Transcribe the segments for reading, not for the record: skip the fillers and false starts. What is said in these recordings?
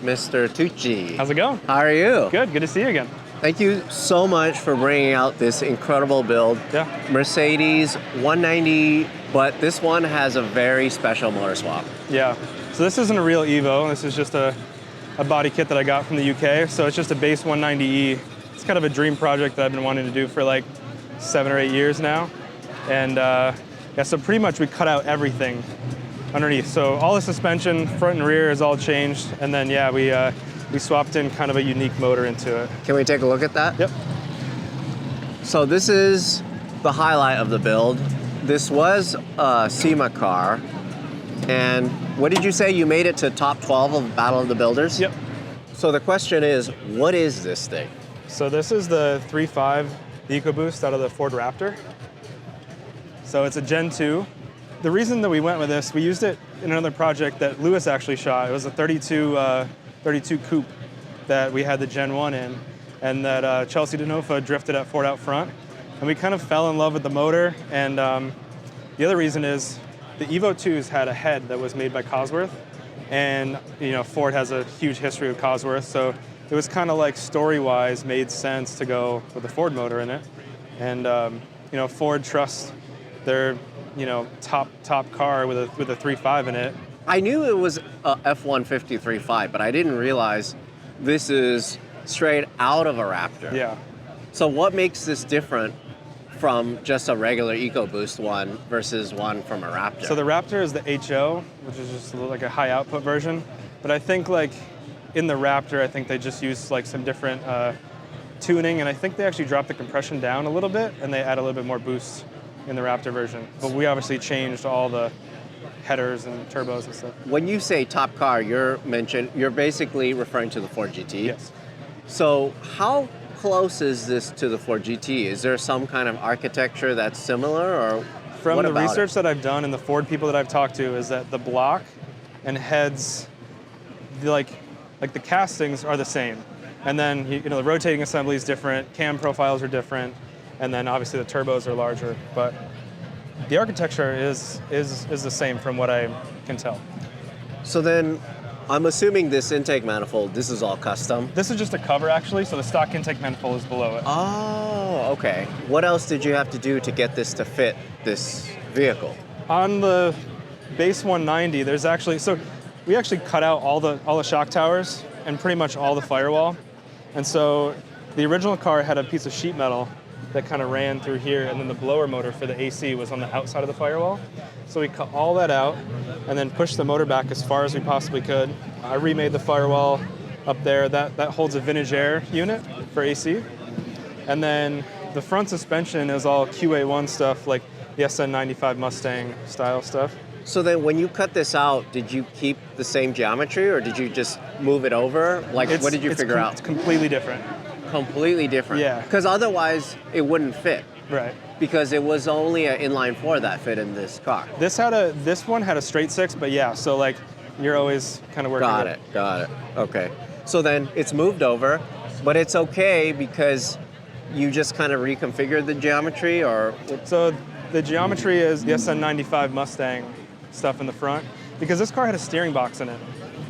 Mr. Tucci. How's it going? How are you? Good to see you again. Thank you so much for bringing out this incredible build. Yeah. Mercedes 190, but this one has a very special motor swap. Yeah. So this isn't a real Evo. This is just a body kit that I got from the UK. So it's just a base 190E. It's kind of a dream project that I've been wanting to do for like 7 or 8 years now. And yeah, so pretty much we cut out everything underneath. So all the suspension, front and rear is all changed. And then yeah, we swapped in kind of a unique motor into it. Can we take a look at that? Yep. So this is the highlight of the build. This was a SEMA car. And what did you say? You made it to top 12 of Battle of the Builders? Yep. So the question is, what is this thing? So this is the 3.5 EcoBoost out of the Ford Raptor. So it's a Gen 2. The reason that we went with this, we used it in another project that Lewis actually shot. It was a 32 coupe that we had the Gen 1 in, and that Chelsea DeNofa drifted at Ford out front. And we kind of fell in love with the motor. And the other reason is the Evo 2s had a head that was made by Cosworth. And you know, Ford has a huge history with Cosworth, so it was kind of like story-wise made sense to go with the Ford motor in it. And you know, Ford trusts their top car with a 3.5 in it. I knew it was a F-150 3.5, but I didn't realize this is straight out of a Raptor. Yeah. So what makes this different from just a regular EcoBoost one versus one from a Raptor? So the Raptor is the HO, which is just like a high output version. But I think like in the Raptor, I think they just use like some different tuning, and I think they actually dropped the compression down a little bit, and they add a little bit more boost in the Raptor version. But we obviously changed all the headers and turbos and stuff. When you say top car, you're basically referring to the Ford GT? Yes. So how close is this to the Ford GT? Is there some kind of architecture that's similar, or from what the about research it? that I've done and the Ford people that I've talked to is that the block and heads, like the castings are the same. And then you know the rotating assembly is different, cam profiles are different, and then obviously the turbos are larger, but the architecture is the same from what I can tell. So then, I'm assuming this intake manifold, this is all custom? This is just a cover actually, so the stock intake manifold is below it. Oh, okay. What else did you have to do to get this to fit this vehicle? On the base 190, there's actually, so we actually cut out all the shock towers and pretty much all the firewall. And so the original car had a piece of sheet metal that kind of ran through here, and then the blower motor for the AC was on the outside of the firewall. So we cut all that out and then pushed the motor back as far as we possibly could. I remade the firewall up there. That holds a vintage air unit for AC. And then the front suspension is all QA1 stuff, like the SN95 Mustang style stuff. So then when you cut this out, did you keep the same geometry, or did you just move it over? Like, what did you figure out? It's completely different. Completely different. Yeah. Because otherwise it wouldn't fit. Right. Because it was only an inline 4 that fit in this car. This one had a straight 6, but yeah, so like you're always kind of working. Got it. Okay. So then it's moved over, but it's okay because you just kind of reconfigured the geometry, or? So the geometry is the SN95 Mustang stuff in the front, because this car had a steering box in it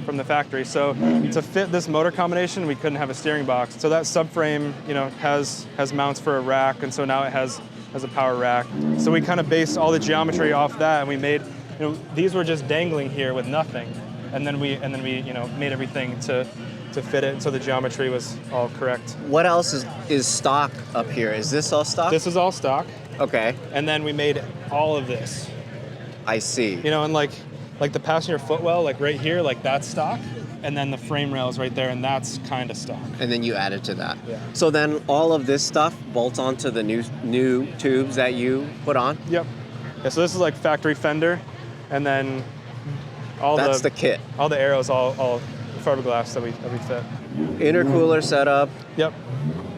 from the factory. So to fit this motor combination, we couldn't have a steering box. So that subframe, you know, has mounts for a rack, and so now it has a power rack. So we kind of based all the geometry off that, and we made, you know, these were just dangling here with nothing, and then we you know made everything to fit it, so the geometry was all correct. What else is stock up here? Is this all stock? This is all stock. Okay. And then we made all of this. I see. You know, and like the passenger footwell, like right here, like that's stock. And then the frame rails right there, and that's kind of stock. And then you added to that. Yeah. So then all of this stuff bolts onto the new tubes that you put on? Yep. Yeah, so this is like factory fender, and then That's the kit. All the arrows, all fiberglass that we fit. Intercooler setup. Yep.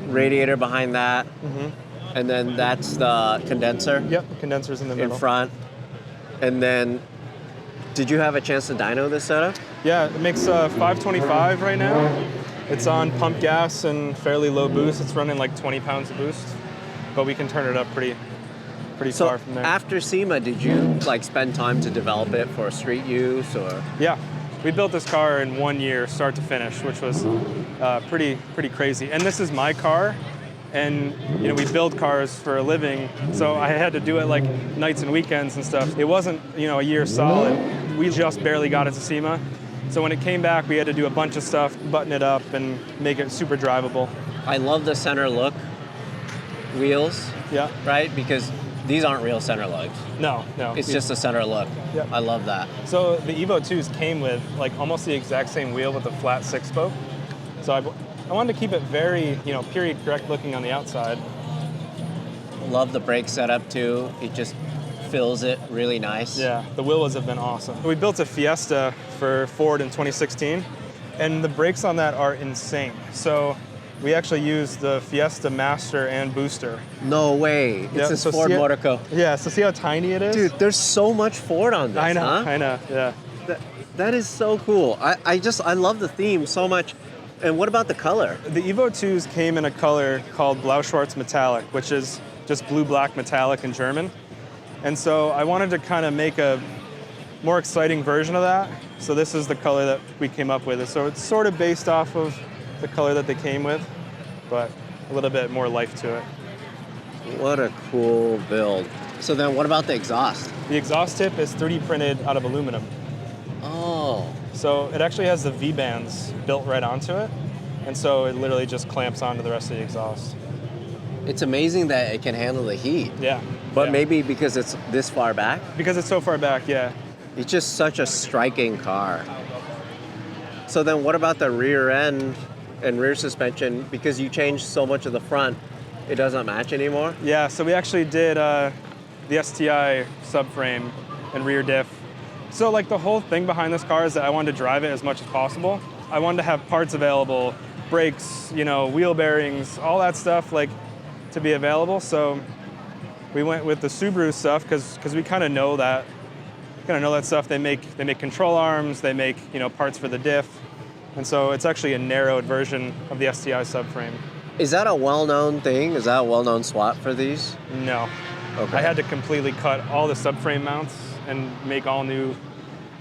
Radiator behind that. Mm-hmm. And then that's the condenser. Yep, condenser's in the middle. In front. And then, did you have a chance to dyno this setup? Yeah, it makes 525 right now. It's on pump gas and fairly low boost. It's running like 20 pounds of boost, but we can turn it up pretty So far from there. after SEMA, did you like spend time to develop it for street use, or? Yeah. We built this car in 1 year, start to finish, which was pretty crazy. And this is my car, and we build cars for a living, so I had to do it like nights and weekends and stuff. It wasn't a year solid. We just barely got it to SEMA, so when it came back, we had to do a bunch of stuff, button it up, and make it super drivable. I love the center look wheels. Yeah. Right, because these aren't real center lugs. No. It's just a center look. Yep. I love that. So the Evo 2s came with like almost the exact same wheel with a flat 6-spoke. So I wanted to keep it very, period correct looking on the outside. Love the brake setup too. It just fills it really nice. Yeah, the wheels have been awesome. We built a Fiesta for Ford in 2016, and the brakes on that are insane. So we actually used the Fiesta Master and Booster. No way. It's this Ford Motor Co. Yeah, so see how tiny it is? Dude, there's so much Ford on this, I know, huh? I know, yeah. That is so cool. I love the theme so much. And what about the color? The Evo 2s came in a color called Blau-Schwarz Metallic, which is just blue-black metallic in German. And so I wanted to kind of make a more exciting version of that. So this is the color that we came up with. So it's sort of based off of the color that they came with, but a little bit more life to it. What a cool build. So then what about the exhaust? The exhaust tip is 3D printed out of aluminum. Oh. So it actually has the V-bands built right onto it. And so it literally just clamps onto the rest of the exhaust. It's amazing that it can handle the heat. Yeah. But yeah. maybe because it's this far back? Because it's so far back, yeah. It's just such a striking car. So then what about the rear end and rear suspension? Because you changed so much of the front, it doesn't match anymore? Yeah, so we actually did the STI subframe and rear diff. So like the whole thing behind this car is that I wanted to drive it as much as possible. I wanted to have parts available, brakes, wheel bearings, all that stuff like to be available. So we went with the Subaru stuff because we kind of know that stuff. They make control arms, they make parts for the diff, and so it's actually a narrowed version of the STI subframe. Is that a well-known thing? Is that a well-known swap for these? No. Okay. I had to completely cut all the subframe mounts and make all new.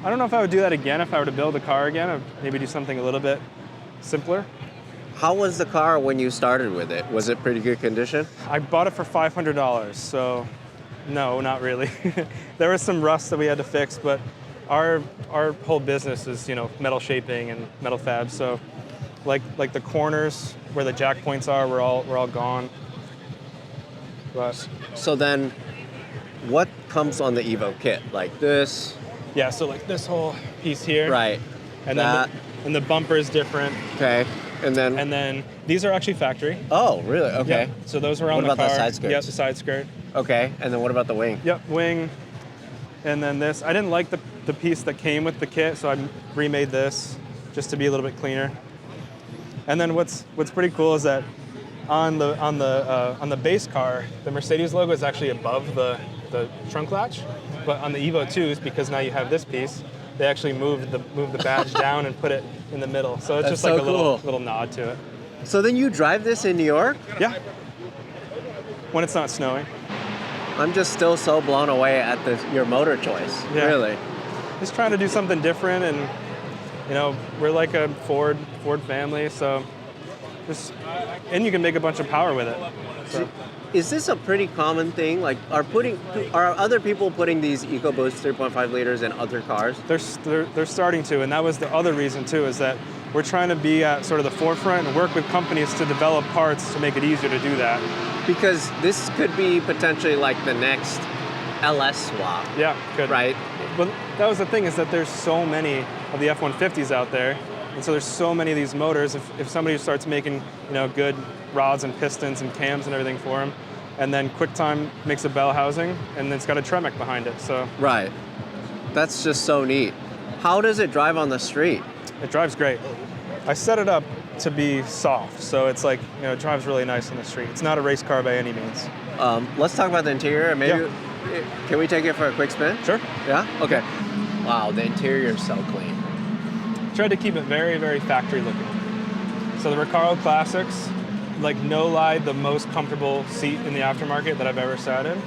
I don't know if I would do that again if I were to build a car again. I'd maybe do something a little bit simpler. How was the car when you started with it? Was it pretty good condition? I bought it for $500, so no, not really. There was some rust that we had to fix, but our whole business is metal shaping and metal fab. So like the corners where the jack points are, we're all gone. But so then, what comes on the Evo kit? Like this? yeah, so like this whole piece here, Right. and that. then the bumper is different, Okay. And and then these are actually factory. oh, really? Okay. Yep. So those were on What the car. about the side skirts? Yep, the side skirt. Okay. And then what about the wing? Yep, wing. And then this. I didn't like the piece that came with the kit, so I remade this just to be a little bit cleaner. And then what's pretty cool is that on the base car, the Mercedes logo is actually above the trunk latch, but on the Evo 2s, because now you have this piece, they actually moved the badge down and put it in the middle. So it's That's just like so a cool. little nod to it. So then you drive this in New York? Yeah. When it's not snowing. I'm just still so blown away at your motor choice. Yeah. Really. Just trying to do something different, and we're like a Ford family, so and you can make a bunch of power with it. So. Is this a pretty common thing? Like, are other people putting these EcoBoost 3.5 liters in other cars? They're starting to, and that was the other reason too, is that we're trying to be at sort of the forefront and work with companies to develop parts to make it easier to do that. Because this could be potentially like the next LS swap. Yeah, good. Right? But that was the thing, is that there's so many of the F-150s out there, and so there's so many of these motors. If somebody starts making good rods and pistons and cams and everything for them, and then QuickTime makes a bell housing, and then it's got a Tremec behind it. So Right. That's just so neat. How does it drive on the street? it drives great. I set it up to be soft, so it's like it drives really nice on the street. It's not a race car by any means. Let's talk about the interior. Maybe can we take it for a quick spin? Sure. Yeah? Okay. Wow, the interior is so clean. Tried to keep it very, very factory looking. So the Recaro Classics, like no lie, the most comfortable seat in the aftermarket that I've ever sat in.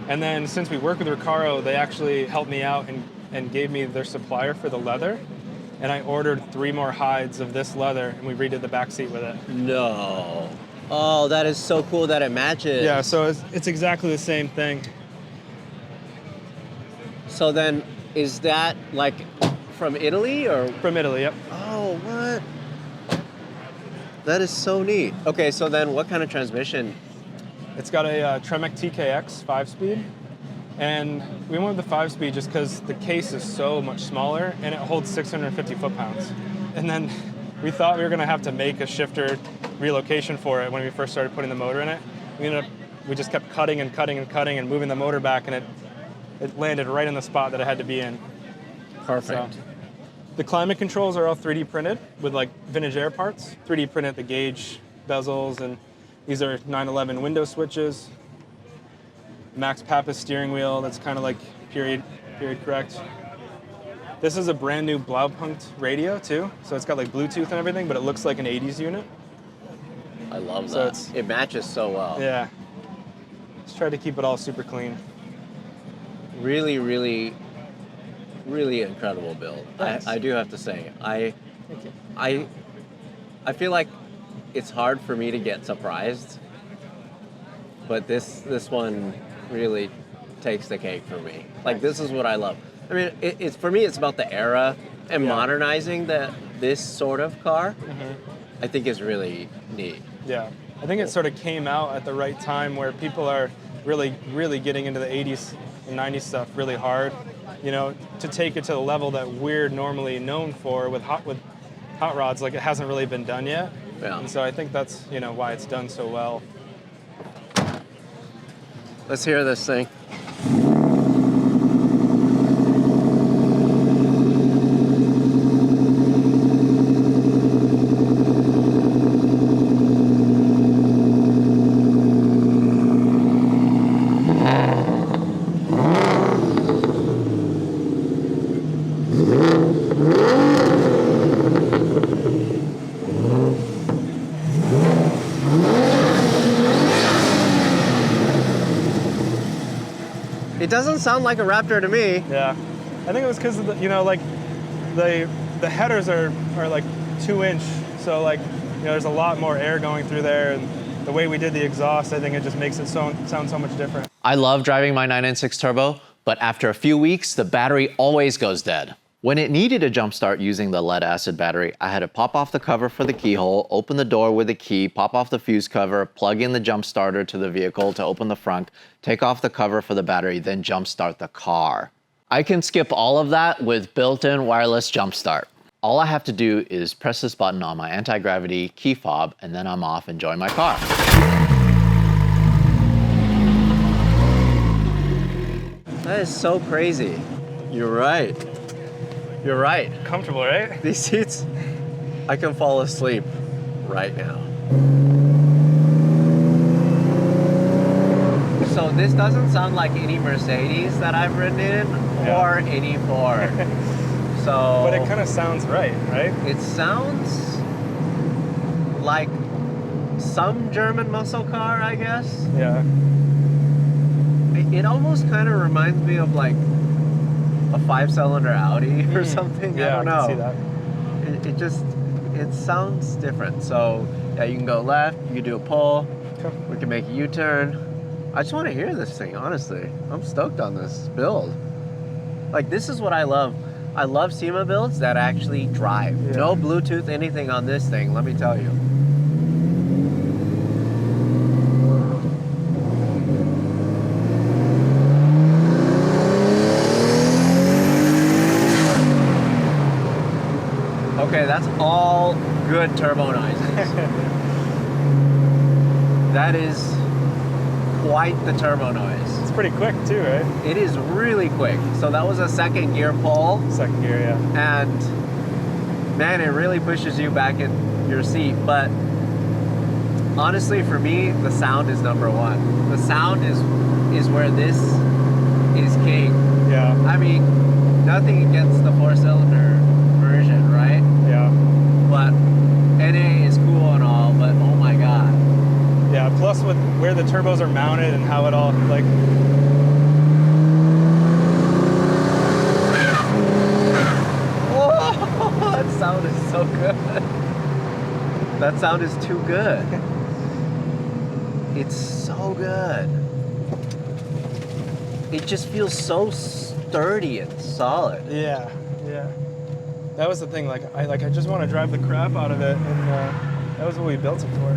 And then since we work with Recaro, they actually helped me out and and gave me their supplier for the leather. And I ordered 3 more hides of this leather, and we redid the back seat with it. No. Oh, that is so cool that it matches. Yeah, so it's exactly the same thing. So then, is that like from Italy or? From Italy, yep. Oh, what? That is so neat. Okay, so then what kind of transmission? It's got a Tremec TKX 5-speed, and we went with the 5-speed just because the case is so much smaller and it holds 650 foot-pounds. And then we thought we were going to have to make a shifter relocation for it when we first started putting the motor in it. We just kept cutting and cutting and cutting and moving the motor back, and it landed right in the spot that it had to be in. Perfect. So, the climate controls are all 3D printed with like vintage air parts. 3D printed the gauge bezels, and these are 911 window switches. Max Pappas steering wheel that's kind of like period correct. This is a brand new Blaupunkt radio too, so it's got like Bluetooth and everything, but it looks like an 80s unit. I love So that. It matches so well. Yeah. Just try to keep it all super clean. Really, really, really incredible build. I do have to say. Thank you. I feel like it's hard for me to get surprised, but this one really takes the cake for me. Like, this is what I love. I mean, it's for me, it's about the era and modernizing this sort of car. I think is really neat. Yeah, I think it sort of came out at the right time where people are really, really getting into the 80s and 90s stuff really hard. You know, to take it to the level that we're normally known for with hot rods, like it hasn't really been done yet. Yeah. And so I think that's, you know, why it's done so well. Let's hear this thing. It doesn't sound like a Raptor to me. Yeah, I think it was because of the, you know, like the headers are like 2-inch, so like, you know, there's a lot more air going through there, and the way we did the exhaust, I think it just makes it sound so much different. I love driving my 996 Turbo, but after a few weeks, the battery always goes dead. When it needed a jump start using the lead acid battery, I had to pop off the cover for the keyhole, open the door with a key, pop off the fuse cover, plug in the jump starter to the vehicle to open the front, take off the cover for the battery, then jump start the car. I can skip all of that with built-in wireless jump start. All I have to do is press this button on my anti-gravity key fob, and then I'm off enjoying my car. That is so crazy. You're right. You're right. Comfortable, right? These seats, I can fall asleep right now. So this doesn't sound like any Mercedes that I've ridden in or any Ford. So, But it kind of sounds right? It sounds like some German muscle car, I guess. Yeah. It almost kind of reminds me of like a 5-cylinder Audi or something. Yeah, I don't know. I can see that. It sounds different. So yeah, you can go left, you can do a pull, we can make a U-turn. I just want to hear this thing, honestly. I'm stoked on this build. Like, this is what I love. I love SEMA builds that actually drive. Yeah. No Bluetooth anything on this thing, let me tell you. Okay, that's all good turbo noises. That is quite the turbo noise. It's pretty quick too, right? It is really quick. So that was a second gear pull, Second gear, yeah. and man, it really pushes you back in your seat. But honestly, for me, the sound is number one. The sound is where this is king. Yeah. I mean, nothing against the 4-cylinder version, right? Yeah. But NA is cool and all, but oh my god. Yeah, plus with where the turbos are mounted and how it all, like... so good. That sound is too good. It's so good. It just feels so sturdy and solid. Yeah, yeah. That was the thing. Like I just want to drive the crap out of it, and that was what we built it for.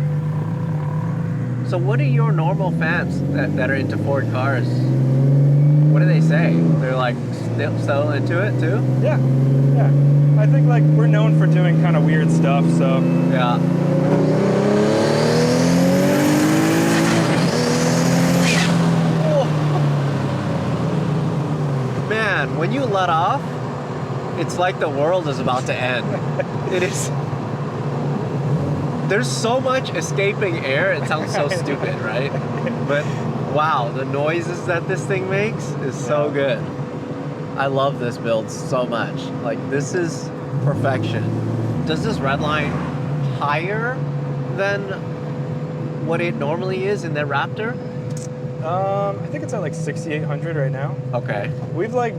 So what are your normal fans that are into Ford cars? What do they say? They're like still into it too? Yeah, yeah. I think like we're known for doing kind of weird stuff, so Yeah. Man, when you let off, it's like the world is about to end. It is. There's so much escaping air. It sounds so stupid, right? But wow, the noises that this thing makes is so good. I love this build so much. Like, this is perfection. Does this red line higher than what it normally is in the Raptor? I think it's at like 6,800 right now. Okay. We've like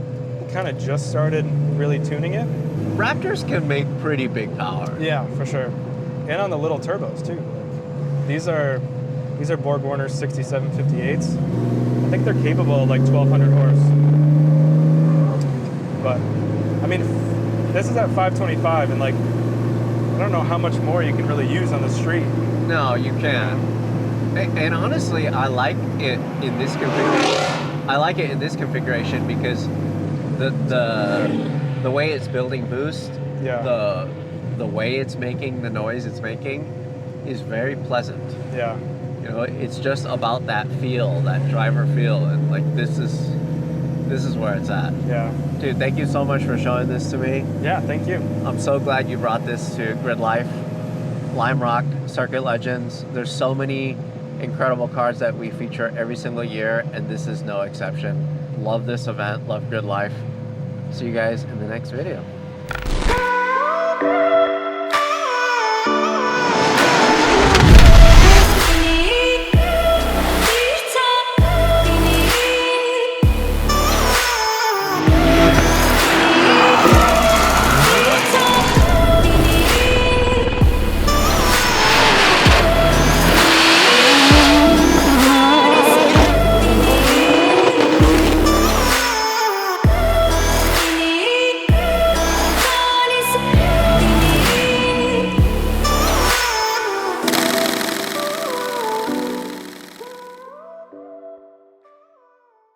kind of just started really tuning it. Raptors can make pretty big power. Yeah, for sure. And on the little turbos too. Like, these are Borg Warner 6758s. I think they're capable of like 1,200 horse. But I mean, this is at 525, and like I don't know how much more you can really use on the street. No, you can. And honestly, I like it in this configuration. I like it in this configuration because the way it's building boost, Yeah. the way it's making the noise it's making is very pleasant. Yeah. You know, it's just about that feel, that driver feel, and like this is where it's at. Yeah. Dude, thank you so much for showing this to me. Yeah, thank you. I'm so glad you brought this to Gridlife, Lime Rock, Circuit Legends. There's so many incredible cars that we feature every single year, and this is no exception. Love this event, love Gridlife. See you guys in the next video.